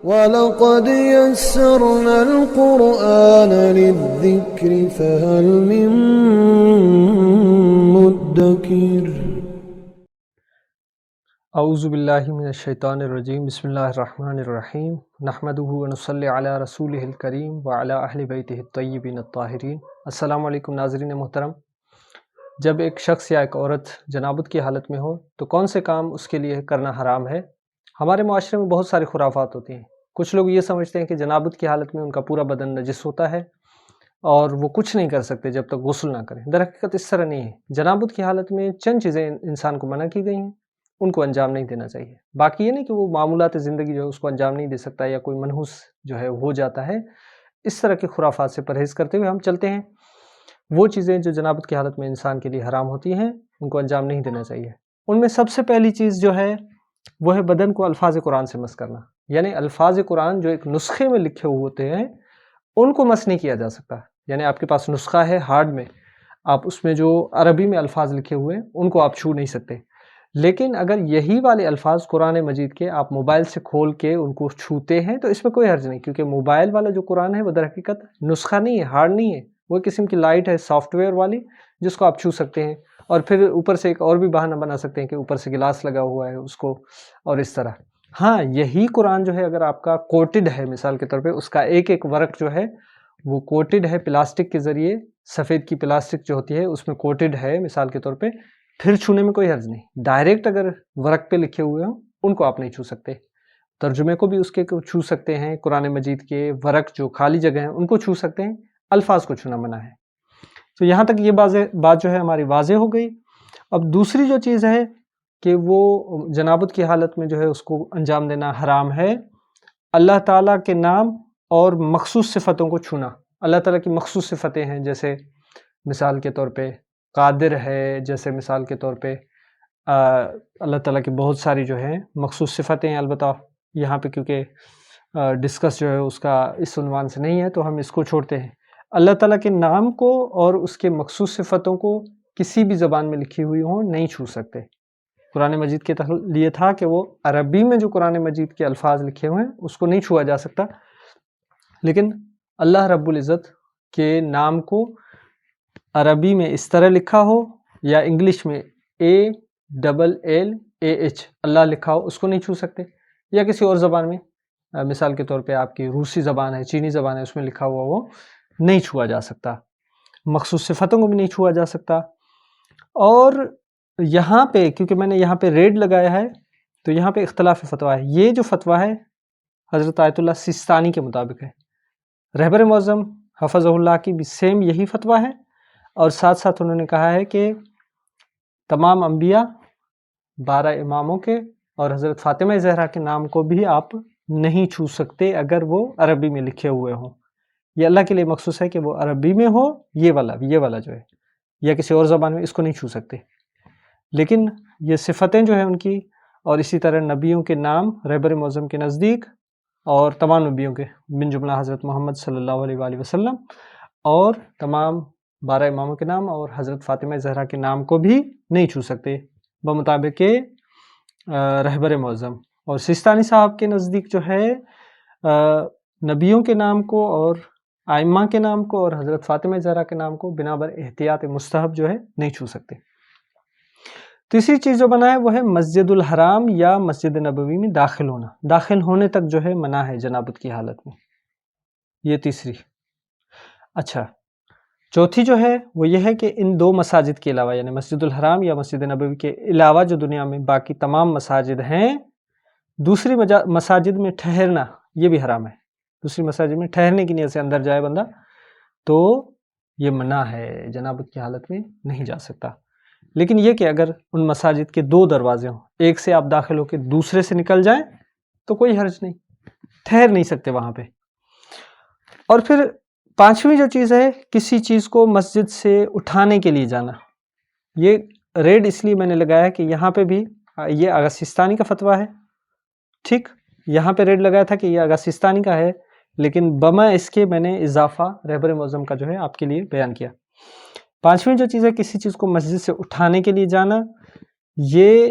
وَلَقَدْ يَسَّرْنَا الْقُرْآنَ لِلذِّكْرِ فَهَلْ مِن مُّدَّكِرٍ۔ اعوذ باللہ من الشیطان الرجیم، بسم اللہ الرحمن الرحیم، نحمدہ ونصلی علی رسولہ الکریم وعلی اہل بیتہ الطیبین الطاہرین۔ السلام علیکم ناظرین محترم۔ جب ایک شخص یا ایک عورت جنابت کی حالت میں ہو تو کون سے کام اس کے لیے کرنا حرام ہے؟ ہمارے معاشرے میں بہت ساری خرافات ہوتی ہیں۔ کچھ لوگ یہ سمجھتے ہیں کہ جنابت کی حالت میں ان کا پورا بدن نجس ہوتا ہے اور وہ کچھ نہیں کر سکتے جب تک غسل نہ کریں۔ در حقیقت اس طرح نہیں ہے۔ جنابت کی حالت میں چند چیزیں انسان کو منع کی گئی ہیں، ان کو انجام نہیں دینا چاہیے۔ باقی یہ نہیں کہ وہ معمولات زندگی جو ہے اس کو انجام نہیں دے سکتا یا کوئی منحوس جو ہے ہو جاتا ہے۔ اس طرح کے خرافات سے پرہیز کرتے ہوئے ہم چلتے ہیں۔ وہ چیزیں جو جنابت کی حالت میں انسان کے لیے حرام ہوتی ہیں ان کو انجام نہیں دینا چاہیے۔ ان میں سب سے پہلی چیز جو ہے وہ ہے بدن کو الفاظ قرآن سے مس کرنا، یعنی الفاظ قرآن جو ایک نسخے میں لکھے ہوئے ہوتے ہیں ان کو مس نہیں کیا جا سکتا۔ یعنی آپ کے پاس نسخہ ہے ہارڈ میں، آپ اس میں جو عربی میں الفاظ لکھے ہوئے ہیں ان کو آپ چھو نہیں سکتے، لیکن اگر یہی والے الفاظ قرآن مجید کے آپ موبائل سے کھول کے ان کو چھوتے ہیں تو اس میں کوئی حرج نہیں، کیونکہ موبائل والا جو قرآن ہے وہ در حقیقت نسخہ نہیں ہے، ہارڈ نہیں ہے، وہ قسم کی لائٹ ہے سافٹ ویئر والی جس کو آپ چھو سکتے ہیں، اور پھر اوپر سے ایک اور بھی بہانہ بنا سکتے ہیں کہ اوپر سے گلاس لگا ہوا ہے اس کو، اور اس طرح۔ ہاں، یہی قرآن جو ہے اگر آپ کا کوٹڈ ہے، مثال کے طور پہ اس کا ایک ایک ورق جو ہے وہ کوٹڈ ہے پلاسٹک کے ذریعے، سفید کی پلاسٹک جو ہوتی ہے اس میں کوٹڈ ہے مثال کے طور پہ، پھر چھونے میں کوئی حرج نہیں۔ ڈائریکٹ اگر ورق پہ لکھے ہوئے ہوں ان کو آپ نہیں چھو سکتے، ترجمے کو بھی اس کے چھو سکتے ہیں، قرآن مجید کے ورق جو خالی جگہ ہیں ان کو چھو سکتے ہیں، الفاظ کو چھونا منع ہے۔ تو یہاں تک یہ بات جو ہے ہماری واضح ہو گئی۔ اب دوسری جو چیز ہے کہ وہ جنابت کی حالت میں جو ہے اس کو انجام دینا حرام ہے، اللہ تعالیٰ کے نام اور مخصوص صفتوں کو چھونا۔ اللہ تعالیٰ کی مخصوص صفتیں ہیں، جیسے مثال کے طور پہ قادر ہے، جیسے مثال کے طور پہ اللہ تعالیٰ کی بہت ساری جو ہیں مخصوص صفتیں ہیں۔ البتہ یہاں پہ کیونکہ ڈسکس جو ہے اس کا اس عنوان سے نہیں ہے تو ہم اس کو چھوڑتے ہیں۔ اللہ تعالیٰ کے نام کو اور اس کے مخصوص صفتوں کو کسی بھی زبان میں لکھی ہوئی ہوں نہیں چھو سکتے۔ قرآن مجید کے لیے تھا کہ وہ عربی میں جو قرآن مجید کے الفاظ لکھے ہوئے ہیں اس کو نہیں چھوا جا سکتا، لیکن اللہ رب العزت کے نام کو عربی میں اس طرح لکھا ہو یا انگلش میں ALLAH اللہ لکھا ہو اس کو نہیں چھو سکتے، یا کسی اور زبان میں، مثال کے طور پہ آپ کی روسی زبان ہے، چینی زبان ہے، اس میں لکھا ہوا وہ نہیں چھوا جا سکتا۔ مخصوص صفتوں کو بھی نہیں چھوا جا سکتا۔ اور یہاں پہ کیونکہ میں نے یہاں پہ ریڈ لگایا ہے تو یہاں پہ اختلاف فتویٰ ہے۔ یہ جو فتویٰ ہے حضرت آیت اللہ سیستانی کے مطابق ہے، رہبر معظم حفظہ اللہ کی بھی سیم یہی فتویٰ ہے، اور ساتھ ساتھ انہوں نے کہا ہے کہ تمام انبیاء، 12 اماموں کے اور حضرت فاطمہ زہرا کے نام کو بھی آپ نہیں چھو سکتے اگر وہ عربی میں لکھے ہوئے ہوں۔ یہ اللہ کے لیے مخصوص ہے کہ وہ عربی میں ہو، یہ والا جو ہے، یا کسی اور زبان میں اس کو نہیں چھو سکتے، لیکن یہ صفتیں جو ہیں ان کی، اور اسی طرح نبیوں کے نام رہبر معظم کے نزدیک اور تمام نبیوں کے من جملہ حضرت محمد صلی اللہ علیہ وآلہ وسلم، اور تمام 12 اماموں کے نام اور حضرت فاطمہ زہرا کے نام کو بھی نہیں چھو سکتے بمطابق رہبر معظم۔ اور سیستانی صاحب کے نزدیک جو ہے نبیوں کے نام کو اور ائمہ کے نام کو اور حضرت فاطمہ زہرا کے نام کو بنابر احتیاط مستحب جو ہے نہیں چھو سکتے۔ تیسری چیز جو منع ہے وہ ہے مسجد الحرام یا مسجد نبوی میں داخل ہونا، داخل ہونے تک جو ہے منع ہے جنابت کی حالت میں، یہ تیسری۔ اچھا، چوتھی جو ہے وہ یہ ہے کہ ان دو مساجد کے علاوہ، یعنی مسجد الحرام یا مسجد نبوی کے علاوہ جو دنیا میں باقی تمام مساجد ہیں، دوسری مساجد میں ٹھہرنا یہ بھی حرام ہے۔ دوسری مساجد میں ٹھہرنے کی نیت سے اندر جائے بندہ تو یہ منع ہے، جنابت کی حالت میں نہیں جا سکتا۔ لیکن یہ کہ اگر ان مساجد کے 2 دروازے ہوں، ایک سے آپ داخل ہو کے دوسرے سے نکل جائیں تو کوئی حرج نہیں، ٹھہر نہیں سکتے وہاں پہ۔ اور پھر 5ویں جو چیز ہے، کسی چیز کو مسجد سے اٹھانے کے لیے جانا۔ یہ ریڈ اس لیے میں نے لگایا کہ یہاں پہ بھی یہ آغا سیستانی کا فتویٰ ہے، ٹھیک، یہاں پہ ریڈ لگایا تھا کہ یہ آغا سیستانی کا ہے، لیکن بما اس کے میں نے اضافہ رہبر معظم کا جو ہے آپ کے لیے بیان کیا۔ 5ویں جو چیز ہے، کسی چیز کو مسجد سے اٹھانے کے لیے جانا، یہ